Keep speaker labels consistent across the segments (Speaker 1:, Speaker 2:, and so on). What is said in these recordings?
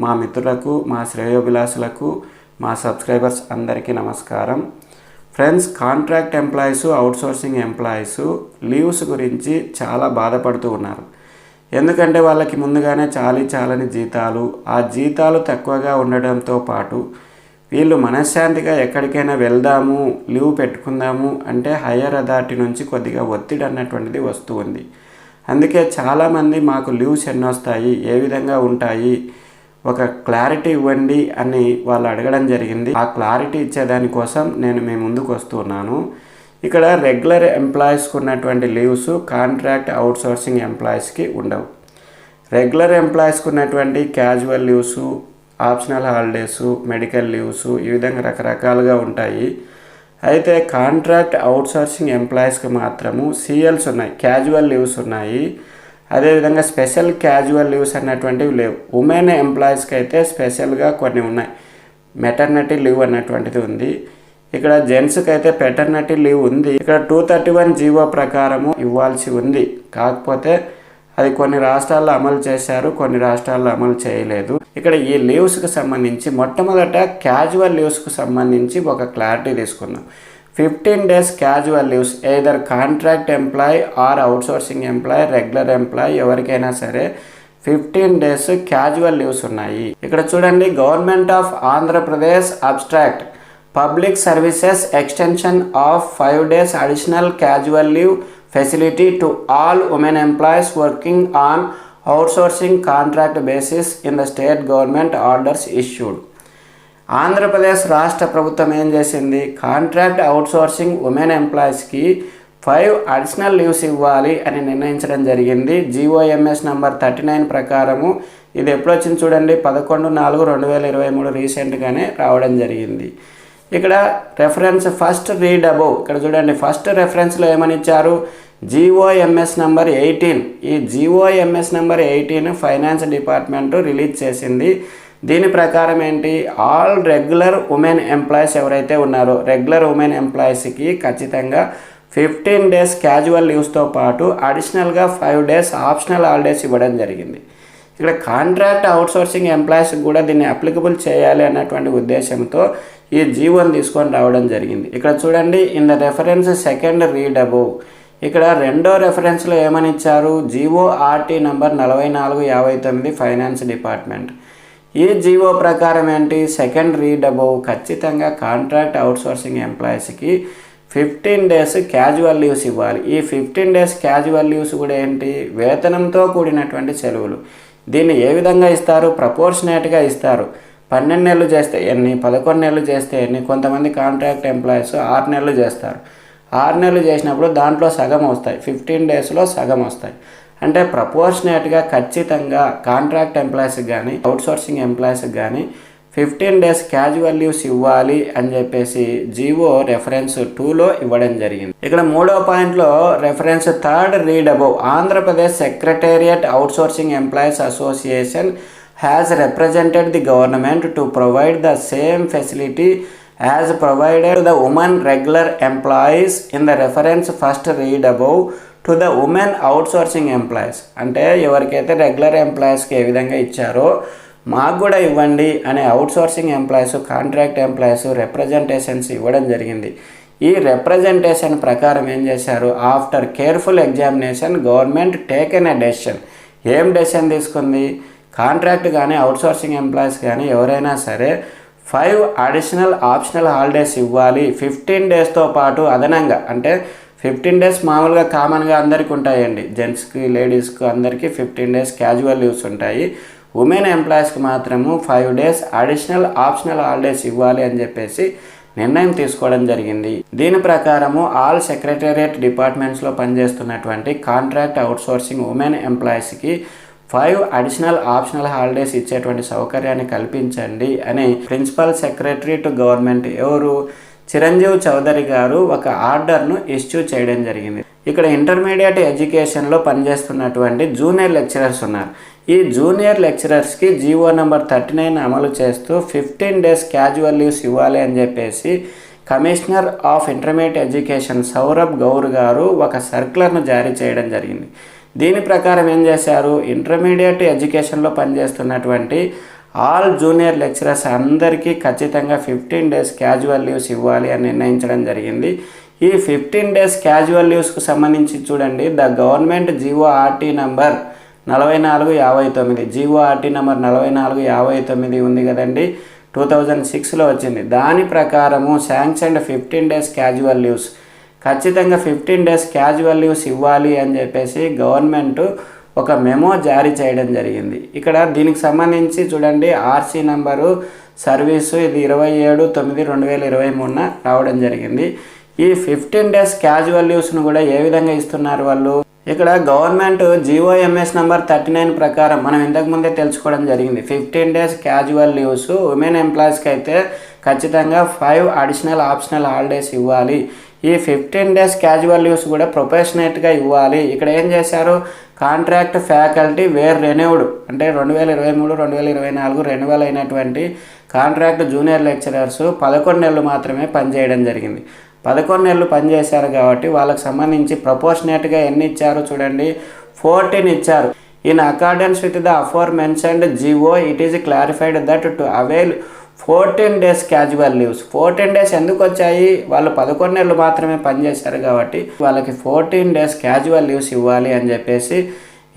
Speaker 1: మా మిత్రులకు, మా శ్రేయోభిలాషులకు, మా సబ్స్క్రైబర్స్ అందరికీ నమస్కారం. Friends, contract employees, outsourcing employees leaves గురించి చాలా బాధపడుతూ ఉన్నారు. ఎందుకంటే వాళ్ళకి ముందుగానే చాలని జీతాలు, ఆ జీతాలు తక్కువగా ఉండడంతో పాటు వీళ్ళు మనశ్శాంతిగా ఎక్కడికైనా వెళ్దాము, లీవ్ పెట్టుకుందాము అంటే హయ్యర్ అథారిటీ నుంచి కొద్దిగా ఒత్తిడి అన్నటువంటిది వస్తూ ఉంది. అందుకే చాలామంది మాకు లీవ్స్ ఎన్ని వస్తాయి, ఏ విధంగా ఉంటాయి, ఒక క్లారిటీ ఇవ్వండి అని వాళ్ళు అడగడం జరిగింది. ఆ క్లారిటీ ఇచ్చేదానికోసం నేను మీ ముందుకు వస్తున్నాను. ఇక్కడ రెగ్యులర్ ఎంప్లాయీస్కి ఉన్నటువంటి లీవ్స్ కాంట్రాక్ట్ అవుట్సోర్సింగ్ ఎంప్లాయీస్కి ఉండవు. రెగ్యులర్ ఎంప్లాయీస్కి ఉన్నటువంటి casual leaves, optional holidays, medical leaves ఈ విధంగా రకరకాలుగా ఉంటాయి. అయితే కాంట్రాక్ట్ అవుట్సోర్సింగ్ ఎంప్లాయీస్కి మాత్రము సిఎల్స్ ఉన్నాయి, క్యాజువల్ లీవ్స్ ఉన్నాయి. అదేవిధంగా స్పెషల్ క్యాజువల్ లీవ్స్ అన్నటువంటివి లేవు. ఉమెన్ ఎంప్లాయీస్కి అయితే స్పెషల్గా కొన్ని ఉన్నాయి. మెటర్నిటీ లీవ్ అన్నటువంటిది ఉంది. ఇక్కడ జెంట్స్కి అయితే పెటర్నిటీ లీవ్ ఉంది. ఇక్కడ 231 జీవో ప్రకారము ఇవ్వాల్సి ఉంది. కాకపోతే అది కొన్ని రాష్ట్రాల్లో అమలు చేశారు, కొన్ని రాష్ట్రాల్లో అమలు చేయలేదు. ఇక్కడ ఈ లీవ్స్కి సంబంధించి మొట్టమొదట క్యాజువల్ లీవ్స్కి సంబంధించి ఒక క్లారిటీ తీసుకుందాం. 15 days casual leaves either contract employee are outsourcing employee, regular employee ఎవరికైనా సరే 15 days క్యాజువల్ లీవ్స్ ఉన్నాయి. ఇక్కడ చూడండి, government of Andhra Pradesh abstract public services extension of 5 days additional casual leave facility to all women employees working on outsourcing contract basis in the state government orders issued. Andhra Pradesh రాష్ట్ర ప్రభుత్వం ఏం చేసింది, contract outsourcing women ఎంప్లాయీస్కి 5 additional leaves ఇవ్వాలి అని నిర్ణయించడం జరిగింది. GOMS number 39 ప్రకారము. ఇది ఎప్పుడు వచ్చింది చూడండి, 11/4/2023 రీసెంట్గానే రావడం జరిగింది. ఇక్కడ రెఫరెన్స్ ఫస్ట్ రీడ్ అబౌవ్, ఇక్కడ చూడండి ఫస్ట్ రెఫరెన్స్లో ఏమని ఇచ్చారు, GOMS నంబర్ 18. ఈ GOMS number 18 finance department release చేసింది. దీని ప్రకారం ఏంటి, ఆల్ రెగ్యులర్ ఉమెన్ ఎంప్లాయీస్ ఎవరైతే ఉన్నారో రెగ్యులర్ ఉమెన్ ఎంప్లాయీస్కి ఖచ్చితంగా 15 days క్యాజువల్ లీవ్స్తో పాటు అడిషనల్గా 5 days ఆప్షనల్ హాలిడేస్ ఇవ్వడం జరిగింది. ఇక్కడ కాంట్రాక్ట్ అవుట్సోర్సింగ్ ఎంప్లాయీస్కి కూడా దీన్ని అప్లికబుల్ చేయాలి అన్నటువంటి ఉద్దేశంతో ఈ జీవోని తీసుకొని రావడం జరిగింది. ఇక్కడ చూడండి, in the reference second read above, ఇక్కడ రెండో రెఫరెన్స్లో ఏమని ఇచ్చారు, GORT నంబర్ 4459 ఫైనాన్స్ డిపార్ట్మెంట్. ఈ జీవో ప్రకారం ఏంటి, సెకండ్ రీడ్ అబౌవ్ ఖచ్చితంగా కాంట్రాక్ట్ అవుట్సోర్సింగ్ ఎంప్లాయీస్కి 15 days క్యాజువల్ లీవ్స్ ఇవ్వాలి. ఈ 15 days క్యాజువల్ లీవ్స్ కూడా ఏంటి, వేతనంతో కూడినటువంటి సెలవులు. దీన్ని ఏ విధంగా ఇస్తారు, ప్రపోర్షనేట్గా ఇస్తారు. 12 నెలలు చేస్తే ఎన్ని, 11 నెలలు చేస్తే ఎన్ని. కొంతమంది కాంట్రాక్ట్ ఎంప్లాయీస్ 6 నెలలు చేస్తారు. 6 నెలలు చేసినప్పుడు దాంట్లో సగం వస్తాయి, 15 daysలో సగం వస్తాయి. అంటే ప్రపోర్షనేట్గా ఖచ్చితంగా కాంట్రాక్ట్ ఎంప్లాయీస్కి కానీ అవుట్సోర్సింగ్ ఎంప్లాయీస్కి కానీ 15 days క్యాజువల్ లీవ్స్ ఇవ్వాలి అని చెప్పేసి జీవో రెఫరెన్స్ 2లో ఇవ్వడం జరిగింది. ఇక్కడ మూడో పాయింట్లో reference third read above, Andhra Pradesh secretariat outsourcing employees association has represented the government to provide the same facility as provided to the women regular employees in the reference first read above to the women outsourcing employees. అంటే ఎవరికైతే regular ఎంప్లాయీస్కి ఏ విధంగా ఇచ్చారో మాకు కూడా ఇవ్వండి అనే outsourcing employees, contract employees representations ఇవ్వడం జరిగింది. ఈ రిప్రజెంటేషన్ ప్రకారం ఏం చేశారు, after careful examination government taken a decision. ఏం డెసిషన్ తీసుకుంది, కాంట్రాక్ట్ కానీ అవుట్సోర్సింగ్ ఎంప్లాయీస్ కానీ ఎవరైనా సరే 5 అడిషనల్ ఆప్షనల్ హాలిడేస్ ఇవ్వాలి 15 daysతో పాటు అదనంగా. అంటే 15 days మామూలుగా కామన్గా అందరికీ ఉంటాయండి, జెంట్స్కి లేడీస్కి అందరికీ 15 days క్యాజువల్ లీవ్స్ ఉంటాయి. ఉమెన్ ఎంప్లాయీస్కి మాత్రము 5 days అడిషనల్ ఆప్షనల్ హాలిడేస్ ఇవ్వాలి అని చెప్పేసి నిర్ణయం తీసుకోవడం జరిగింది. దీని ప్రకారము ఆల్ సెక్రటేరియట్ డిపార్ట్మెంట్స్లో పనిచేస్తున్నటువంటి కాంట్రాక్ట్ అవుట్సోర్సింగ్ ఉమెన్ ఎంప్లాయీస్కి 5 అడిషనల్ ఆప్షనల్ హాలిడేస్ ఇచ్చేటువంటి సౌకర్యాన్ని కల్పించండి అని ప్రిన్సిపల్ సెక్రటరీ టు గవర్నమెంట్ ఎవరు, చిరంజీవి చౌదరి గారు ఒక ఆర్డర్ను ఇష్యూ చేయడం జరిగింది. ఇక్కడ ఇంటర్మీడియట్ ఎడ్యుకేషన్లో పనిచేస్తున్నటువంటి జూనియర్ లెక్చరర్స్ ఉన్నారు. ఈ జూనియర్ లెక్చరర్స్కి జీవో నెంబర్ 39 అమలు చేస్తూ 15 days క్యాజువల్ లీవ్స్ ఇవ్వాలి అని చెప్పేసి commissioner of intermediate education Saurabh Gaur గారు ఒక సర్క్యులర్ను జారీ చేయడం జరిగింది. దీని ప్రకారం ఏం చేశారు, ఇంటర్మీడియట్ ఎడ్యుకేషన్లో పనిచేస్తున్నటువంటి ఆల్ జూనియర్ లెక్చరర్స్ అందరికీ ఖచ్చితంగా 15 డేస్ క్యాజువల్ లీవ్స్ ఇవ్వాలి అని నిర్ణయించడం జరిగింది. ఈ 15 డేస్ క్యాజువల్ లీవ్స్కు సంబంధించి చూడండి, the government GO RT number 4459, GO RT number 4459 ఉంది కదండి, 2006లో వచ్చింది. దాని ప్రకారము శాంక్షన్డ్ 15 డేస్ క్యాజువల్ లీవ్స్, ఖచ్చితంగా 15 డేస్ క్యాజువల్ లీవ్స్ ఇవ్వాలి అని చెప్పేసి గవర్నమెంట్ ఒక మెమో జారీ చేయడం జరిగింది. ఇక్కడ దీనికి సంబంధించి చూడండి, ఆర్సీ నంబరు సర్వీసు ఇది 27/9/2023 రావడం జరిగింది. ఈ 15 డేస్ క్యాజువల్ లీవ్స్ను కూడా ఏ విధంగా ఇస్తున్నారు వాళ్ళు, ఇక్కడ గవర్నమెంట్ జీఓఎంఎస్ నంబర్ 39 ప్రకారం మనం ఇంతకుముందే తెలుసుకోవడం జరిగింది. 15 డేస్ క్యాజువల్ లీవ్స్ ఉమెన్ ఎంప్లాయీస్కి అయితే ఖచ్చితంగా 5 అడిషనల్ ఆప్షనల్ హాలిడేస్ ఇవ్వాలి. ఈ 15 డేస్ క్యాజువల్ లీవ్స్ కూడా ప్రొఫెషనేట్గా ఇవ్వాలి. ఇక్కడ ఏం చేశారు, కాంట్రాక్ట్ ఫ్యాకల్టీ వేర్ రెన్యూడ్ అంటే 2023-2024 రెన్యువల్ అయినటువంటి కాంట్రాక్ట్ జూనియర్ లెక్చరర్స్ 11 నెలలు మాత్రమే పనిచేయడం జరిగింది. 11 నెలలు పనిచేశారు కాబట్టి వాళ్ళకి సంబంధించి ప్రపోర్షనేట్గా ఎన్ని ఇచ్చారు చూడండి, 14 ఇచ్చారు. In accordance with the afore mentioned GO it is clarified that to avail 14 days casual leaves. 14 days ఎందుకు వచ్చాయి, వాళ్ళు 11 నెలలు మాత్రమే పనిచేశారు కాబట్టి వాళ్ళకి 14 డేస్ క్యాజువల్ లీవ్స్ ఇవ్వాలి అని చెప్పేసి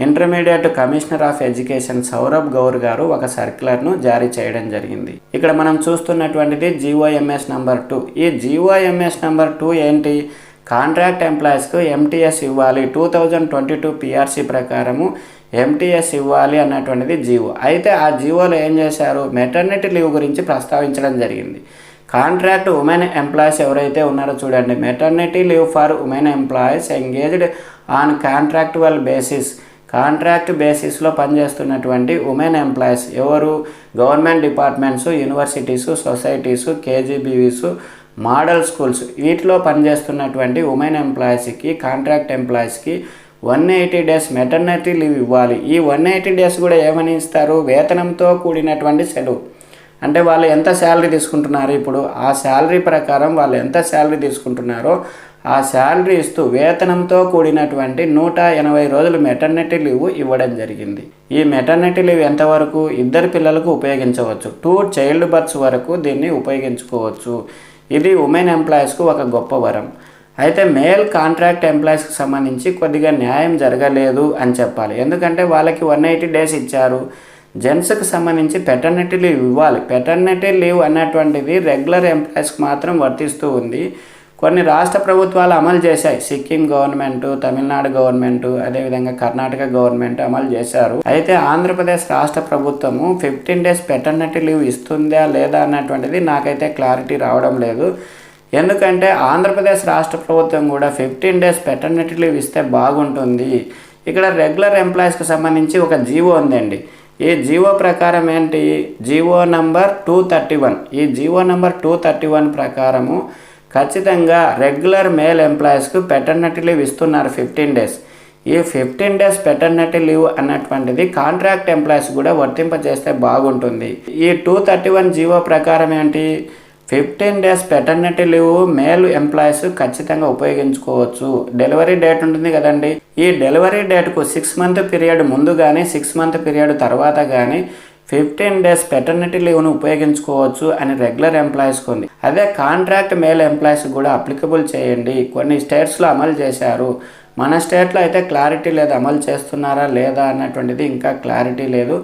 Speaker 1: intermediate commissioner of education Saurabh Gaur గారు ఒక సర్క్యులర్ను జారీ చేయడం జరిగింది. ఇక్కడ మనం చూస్తున్నటువంటిది జీఓఎంఎస్ నంబర్ 2. ఈ జీఓఎంఎస్ నంబర్ 2 ఏంటి, కాంట్రాక్ట్ ఎంప్లాయీస్కు ఎంటీఎస్ ఇవ్వాలి, 2022 పిఆర్సీ ప్రకారము ఎంటీఎస్ ఇవ్వాలి అన్నటువంటిది జీవో. అయితే ఆ జీవోలో ఏం చేశారు, మెటర్నిటీ లీవ్ గురించి ప్రస్తావించడం జరిగింది. కాంట్రాక్ట్ ఉమెన్ ఎంప్లాయీస్ ఎవరైతే ఉన్నారో చూడండి, maternity leave for women employees engaged on contractual basis, contract బేసిస్లో పనిచేస్తున్నటువంటి ఉమెన్ ఎంప్లాయీస్ ఎవరు, government departments, universities, societies, KGBVs, model schools వీటిలో పనిచేస్తున్నటువంటి ఉమెన్ ఎంప్లాయీస్కి, కాంట్రాక్ట్ ఎంప్లాయీస్కి 180 డేస్ మెటర్నిటీ లీవ్ ఇవ్వాలి. ఈ 180 డేస్ కూడా ఏమని ఇస్తారు, వేతనంతో కూడినటువంటి సెలవు. అంటే వాళ్ళు ఎంత శాలరీ తీసుకుంటున్నారు, ఇప్పుడు ఆ శాలరీ ప్రకారం వాళ్ళు ఎంత శాలరీ తీసుకుంటున్నారో ఆ శాలరీ ఇస్తూ వేతనంతో కూడినటువంటి 180 రోజులు మెటర్నిటీ లీవ్ ఇవ్వడం జరిగింది. ఈ మెటర్నిటీ లీవ్ ఎంతవరకు, 2 పిల్లలకు ఉపయోగించవచ్చు, 2 చైల్డ్ బర్త్స్ వరకు దీన్ని ఉపయోగించుకోవచ్చు. ఇది ఉమెన్ ఎంప్లాయీస్కు ఒక గొప్ప వరం. అయితే మేల్ కాంట్రాక్ట్ ఎంప్లాయీస్కి సంబంధించి కొద్దిగా న్యాయం జరగలేదు అని చెప్పాలి. ఎందుకంటే వాళ్ళకి 180 డేస్ ఇచ్చారు. జెంట్స్కి సంబంధించి పెటర్నిటీ లీవ్ ఇవ్వాలి. పెటర్నిటీ లీవ్ అన్నటువంటిది రెగ్యులర్ ఎంప్లాయీస్కి మాత్రం వర్తిస్తూ ఉంది. కొన్ని రాష్ట్ర ప్రభుత్వాలు అమలు చేశాయి, సిక్కిం గవర్నమెంటు, తమిళనాడు గవర్నమెంటు, అదేవిధంగా కర్ణాటక గవర్నమెంట్ అమలు చేశారు. అయితే ఆంధ్రప్రదేశ్ రాష్ట్ర ప్రభుత్వము 15 డేస్ పెటర్నిటీ లీవ్ ఇస్తుందా లేదా అన్నటువంటిది నాకైతే క్లారిటీ రావడం లేదు. ఎందుకంటే ఆంధ్రప్రదేశ్ రాష్ట్ర ప్రభుత్వం కూడా 15 డేస్ పెటర్నిటీ లీవ్ ఇస్తే బాగుంటుంది. ఇక్కడ రెగ్యులర్ ఎంప్లాయీస్కి సంబంధించి ఒక జీవో ఉందండి. ఈ జీవో ప్రకారం ఏంటి, జీవో నంబర్ 231. ఈ జీవో నంబర్ 231 ప్రకారము ఖచ్చితంగా రెగ్యులర్ మేల్ ఎంప్లాయీస్కు పెటర్నిటీ లీవ్ ఇస్తున్నారు 15 డేస్. ఈ 15 డేస్ పెటర్నిటీ లీవ్ అన్నటువంటిది కాంట్రాక్ట్ ఎంప్లాయీస్ కూడా వర్తింపజేస్తే బాగుంటుంది. ఈ 231 జీవో ప్రకారం ఏంటి, 15 days paternity leave male employees ఖచ్చితంగా ఉపయోగించుకోవచ్చు. డెలివరీ డేట్ ఉంటుంది కదండి, ఈ డెలివరీ డేట్కు 6 మంత్ పీరియడ్ ముందు కానీ 6 మంత్ పీరియడ్ తర్వాత కానీ 15 డేస్ పెటర్నిటీ లీవ్ను ఉపయోగించుకోవచ్చు అని రెగ్యులర్ ఎంప్లాయీస్కి ఉంది. అదే కాంట్రాక్ట్ మేల్ ఎంప్లాయీస్ కూడా అప్లికబుల్ చేయండి. కొన్ని స్టేట్స్లో అమలు చేశారు, మన స్టేట్లో అయితే క్లారిటీ లేదు, అమలు చేస్తున్నారా లేదా అన్నటువంటిది ఇంకా క్లారిటీ లేదు.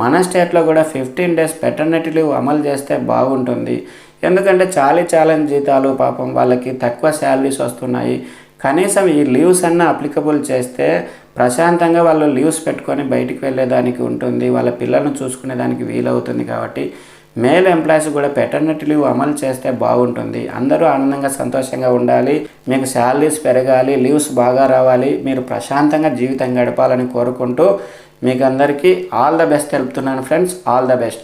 Speaker 1: మన స్టేట్లో కూడా 15 డేస్ పెటర్నిటీ లీవ్ అమలు చేస్తే బాగుంటుంది. ఎందుకంటే చాలా జీతాలు, పాపం వాళ్ళకి తక్కువ శాలరీస్ వస్తున్నాయి. కనీసం ఈ లీవ్స్ అన్నా అప్లికబుల్ చేస్తే ప్రశాంతంగా వాళ్ళు లీవ్స్ పెట్టుకొని బయటికి వెళ్ళేదానికి ఉంటుంది, వాళ్ళ పిల్లలను చూసుకునే దానికి వీలవుతుంది. కాబట్టి మేల్ ఎంప్లాయీస్ కూడా పెటర్నిటీ లీవ్ అమలు చేస్తే బాగుంటుంది. అందరూ ఆనందంగా సంతోషంగా ఉండాలి, మీకు శాలరీస్ పెరగాలి, లీవ్స్ బాగా రావాలి, మీరు ప్రశాంతంగా జీవితం గడపాలని కోరుకుంటూ మీకు అందరికీ ఆల్ ద బెస్ట్ తెలుపుతున్నాను ఫ్రెండ్స్. All the best.